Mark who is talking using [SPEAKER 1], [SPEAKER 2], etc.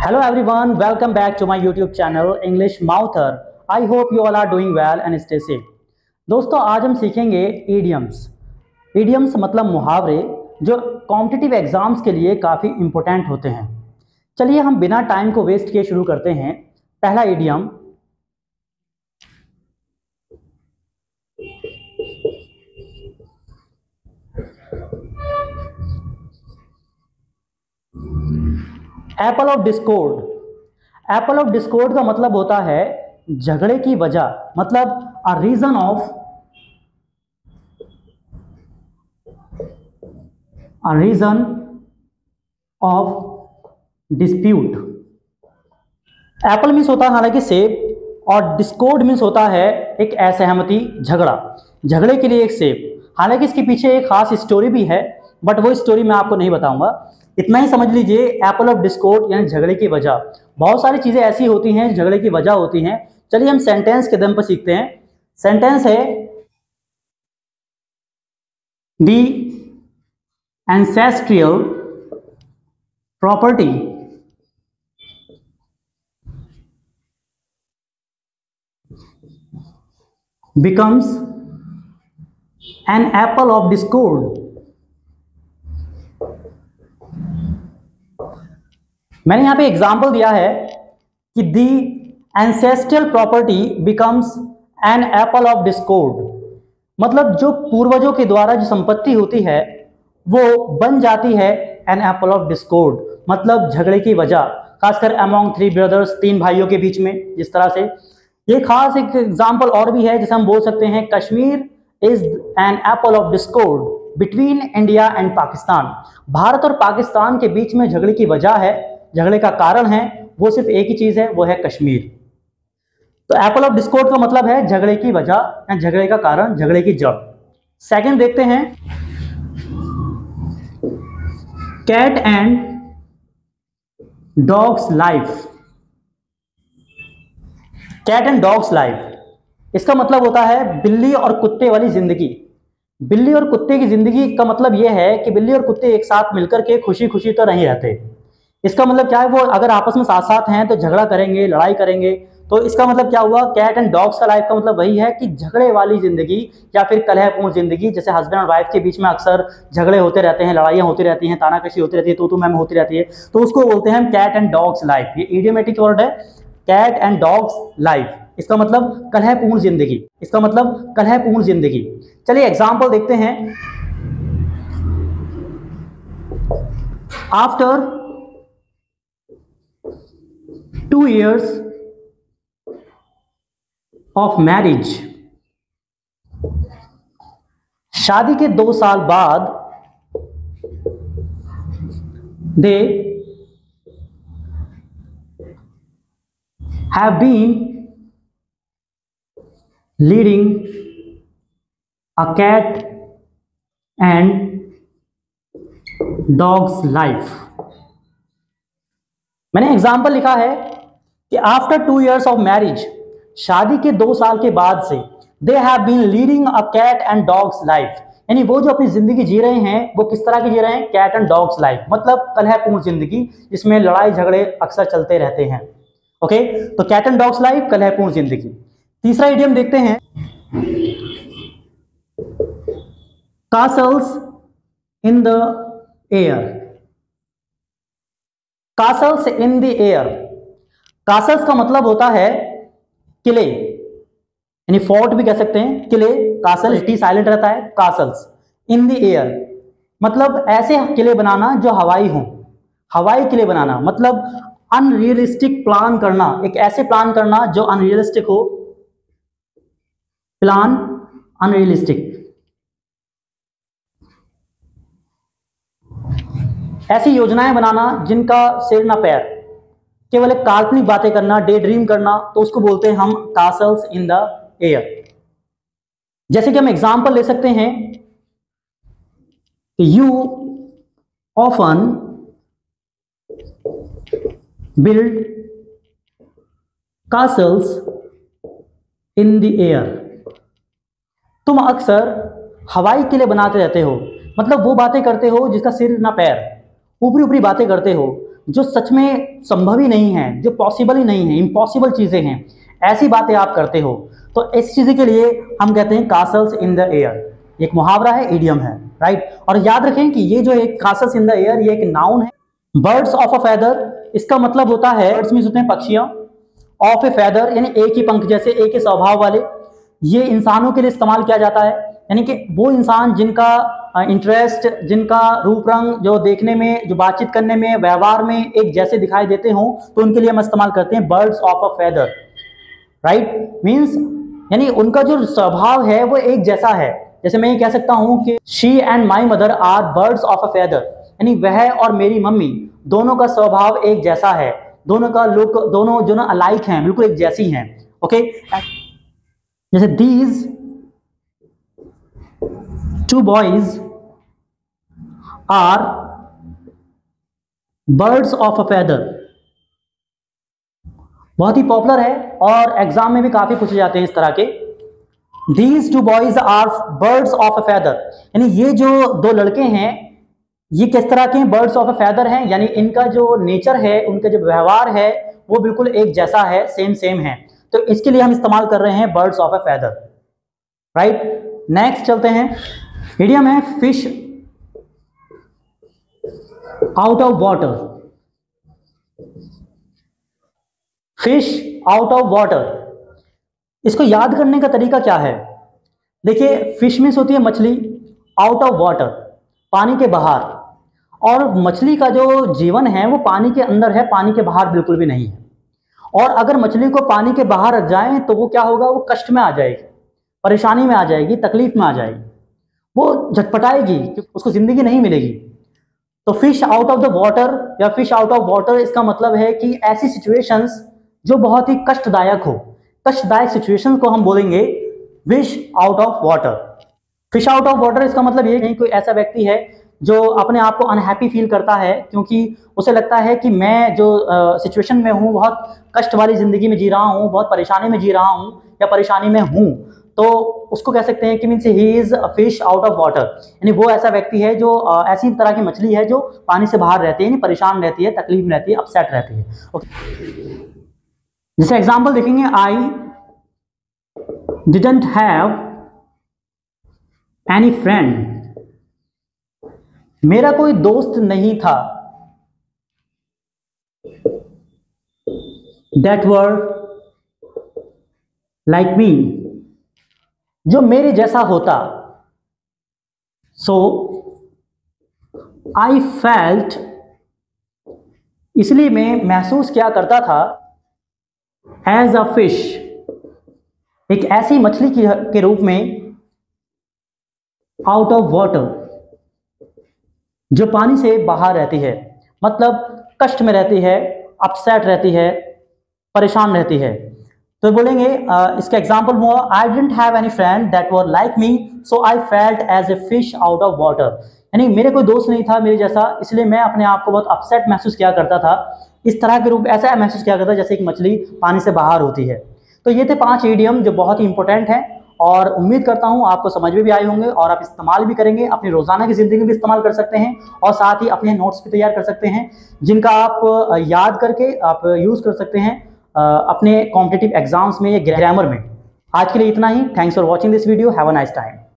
[SPEAKER 1] Hello everyone, welcome back to my YouTube channel English Mouther. I hope you all are doing well and stay safe. दोस्तों आज हम सीखेंगे idioms. Idioms मतलब मुहावरे जो competitive exams के लिए काफ़ी इम्पोर्टेंट होते हैं। चलिए हम बिना टाइम को वेस्ट किए शुरू करते हैं। पहला idiom, apple of discord. Apple of discord का मतलब होता है झगड़े की वजह, मतलब a reason of dispute. Apple means होता है हालांकि सेब, और डिस्कॉर्ड मीन्स होता है एक असहमति, झगड़ा। झगड़े के लिए एक सेब। हालांकि इसके पीछे एक खास स्टोरी भी है, बट वो स्टोरी मैं आपको नहीं बताऊंगा। इतना ही समझ लीजिए, एप्पल ऑफ डिस्कॉर्ड यानी झगड़े की वजह। बहुत सारी चीजें ऐसी होती हैं झगड़े की वजह होती हैं। चलिए हम सेंटेंस के दम पर सीखते हैं। सेंटेंस है, the ancestral property becomes an apple of discord। मैंने यहां पे एग्जाम्पल दिया है कि the ancestral property becomes an apple of discord, मतलब जो पूर्वजों के द्वारा जो संपत्ति होती है वो बन जाती है एन एप्पल ऑफ डिस्कॉर्ड, मतलब झगड़े की वजह, खासकर अमॉन्ग थ्री ब्रदर्स, तीन भाइयों के बीच में। जिस तरह से ये खास एक एग्जाम्पल और भी है, जैसे हम बोल सकते हैं Kashmir is an apple of Discord between India and Pakistan. Bharat और पाकिस्तान के बीच में झगड़े की वजह है, झगड़े का कारण है, वो सिर्फ एक ही चीज है, वो है कश्मीर। तो एप्पल ऑफ डिस्कॉर्ड का मतलब है झगड़े की वजह या झगड़े का कारण, झगड़े की जड़। सेकंड देखते हैं, cat and dogs life. Cat and dogs life, इसका मतलब होता है बिल्ली और कुत्ते वाली जिंदगी। बिल्ली और कुत्ते की जिंदगी का मतलब यह है कि बिल्ली और कुत्ते एक साथ मिलकर के खुशी खुशी तो नहीं रहते। इसका मतलब क्या है, वो अगर आपस में साथ साथ हैं तो झगड़ा करेंगे, लड़ाई करेंगे। तो इसका मतलब क्या हुआ, कैट एंड डॉग्स का लाइफ का मतलब वही है कि झगड़े वाली जिंदगी या फिर कलहपूर्ण जिंदगी। जैसे हस्बैंड और वाइफ के बीच में अक्सर झगड़े होते रहते हैं, लड़ाइयाँ होती रहती हैं, तानाकशी होती रहती है, तू मैम होती रहती है, तो उसको बोलते हैं हम कैट एंड डॉग्स लाइफ। ये इडियोमेटिक वर्ड है, कैट एंड डॉग्स लाइफ। इसका मतलब कलहपूर्ण जिंदगी, इसका मतलब कलहपूर्ण जिंदगी। चलिए एग्जाम्पल देखते हैं। आफ्टर 2 years of marriage, शादी के 2 साल बाद, they have been leading a cat and dog's life। मैंने एग्जाम्पल लिखा है कि आफ्टर 2 years ऑफ मैरिज, शादी के 2 साल के बाद से, they have been leading a cat and dogs life, यानी वो जो अपनी जिंदगी जी रहे हैं वो किस तरह की जी रहे हैं, कैट एंड डॉग्स लाइफ, मतलब कलहपूर्ण जिंदगी जिसमें लड़ाई झगड़े अक्सर चलते रहते हैं। ओके, तो कैट एंड डॉग्स लाइफ, कलहपूर्ण जिंदगी। तीसरा इडियम देखते हैं, castles in the air. Castles in the air, castles का मतलब होता है किले, यानी फोर्ट भी कह सकते हैं, किले। कासल टी साइलेंट रहता है, कासल्स इन द एयर मतलब ऐसे किले बनाना जो हवाई हो, हवाई किले बनाना, मतलब अनरियलिस्टिक प्लान करना, एक ऐसे प्लान करना जो अनरियलिस्टिक हो, प्लान अनरियलिस्टिक। ऐसी योजनाएं बनाना जिनका सिर ना पैर, केवल एक काल्पनिक बातें करना, डे ड्रीम करना, तो उसको बोलते हैं हम कासल्स इन द एयर। जैसे कि हम एग्जांपल ले सकते हैं, you often build castles in the air. तुम अक्सर हवाई किले बनाते रहते हो, मतलब वो बातें करते हो जिसका सिर ना पैर, ऊपरी ऊपरी बातें करते हो। जो सच में संभव ही नहीं है, जो पॉसिबल ही नहीं है, इम्पॉसिबल चीज़ें हैं, ऐसी बातें आप करते हो, तो इस चीज़ के लिए हम कहते हैं कासल्स इन द एयर। एक मुहावरा है, इडियम है, राइट। और याद रखें कि ये जो एक कासल्स इन द एयर, ये एक नाउन है। बर्ड्स ऑफ अ फैदर, इसका मतलब होता है, बर्ड्स मींस होते हैं पक्षियां, ऑफ ए फैदर यानी एक ही पंख जैसे, एक ही स्वभाव वाले। ये इंसानों के लिए इस्तेमाल किया जाता है, यानी कि वो इंसान जिनका इंटरेस्ट, जिनका रूप रंग जो देखने में, जो बातचीत करने में, व्यवहार में एक जैसे दिखाई देते हों, तो उनके लिए हम इस्तेमाल करते हैं birds of a feather, right. Means यानी उनका जो स्वभाव है वो एक जैसा है। जैसे मैं ये कह सकता हूं कि she and my mother are birds of a feather, यानी वह और मेरी मम्मी दोनों का स्वभाव एक जैसा है, दोनों का लुक, दोनों जो ना अलाइक हैं, बिल्कुल एक जैसी हैं, ओके। जैसे these two boys are birds of a feather, बहुत ही पॉपुलर है और एग्जाम में भी काफी पूछे जाते हैं इस तरह के। These two boys are birds of a feather, यानी ये जो दो लड़के हैं ये किस तरह के बर्ड्स ऑफ अ फैदर हैं, यानी इनका जो नेचर है, उनका जो व्यवहार है वो बिल्कुल एक जैसा है, सेम सेम है। तो इसके लिए हम इस्तेमाल कर रहे हैं birds of a feather, right. Next चलते हैं, इडियम है fish out of water. Fish out of water, इसको याद करने का तरीका क्या है? देखिए, फिश मीन्स होती है मछली, आउट ऑफ वाटर पानी के बाहर, और मछली का जो जीवन है वो पानी के अंदर है, पानी के बाहर बिल्कुल भी नहीं है। और अगर मछली को पानी के बाहर रख जाएं तो वो क्या होगा, वो कष्ट में आ जाएगी, परेशानी में आ जाएगी, तकलीफ में आ जाएगी, वो झटपटाएगी, उसको जिंदगी नहीं मिलेगी। तो fish out of the water या फिश आउट ऑफ वाटर, इसका मतलब है कि ऐसी सिचुएशंस जो बहुत ही कष्टदायक हो, कष्टदायक सिचुएशन को हम बोलेंगे fish out of water. Fish out of water इसका मतलब ये नहीं कोई ऐसा व्यक्ति है जो अपने आप को अनहैप्पी फील करता है क्योंकि उसे लगता है कि मैं जो सिचुएशन में हूँ, बहुत कष्ट वाली ज़िंदगी में जी रहा हूँ, बहुत परेशानी में जी रहा हूँ या परेशानी में हूँ, तो उसको कह सकते हैं कि means he is a fish out of water, यानी वो ऐसा व्यक्ति है जो ऐसी तरह की मछली है जो पानी से बाहर रहती है, यानी परेशान रहती है, तकलीफ में रहती है, अपसेट रहती है, ओके। जैसे एग्जाम्पल देखेंगे, आई डिडंट हैव एनी फ्रेंड, मेरा कोई दोस्त नहीं था, दैट वर लाइक मी, जो मेरे जैसा होता, सो आई फेल्ट, इसलिए मैं महसूस क्या करता था, एज अ फिश, एक ऐसी मछली के रूप में, आउट ऑफ वाटर, जो पानी से बाहर रहती है, मतलब कष्ट में रहती है, अपसेट रहती है, परेशान रहती है। तो बोलेंगे इसका एग्जाम्पल हुआ, I didn't have any friend that were like me, so I felt as a fish out of water, यानी मेरे कोई दोस्त नहीं था मेरे जैसा, इसलिए मैं अपने आप को बहुत अपसेट महसूस किया करता था, इस तरह के रूप ऐसा महसूस किया करता जैसे एक मछली पानी से बाहर होती है। तो ये थे 5 इडियम जो बहुत ही इंपॉर्टेंट हैं और उम्मीद करता हूँ आपको समझ में भी आए होंगे और आप इस्तेमाल भी करेंगे, अपनी रोज़ाना की ज़िंदगी में भी इस्तेमाल कर सकते हैं और साथ ही अपने नोट्स भी तैयार कर सकते हैं जिनका आप याद करके आप यूज़ कर सकते हैं अपने कॉम्पिटिटिव एग्जाम्स में या ग्रामर में। आज के लिए इतना ही। Thanks for watching this video. Have a nice time.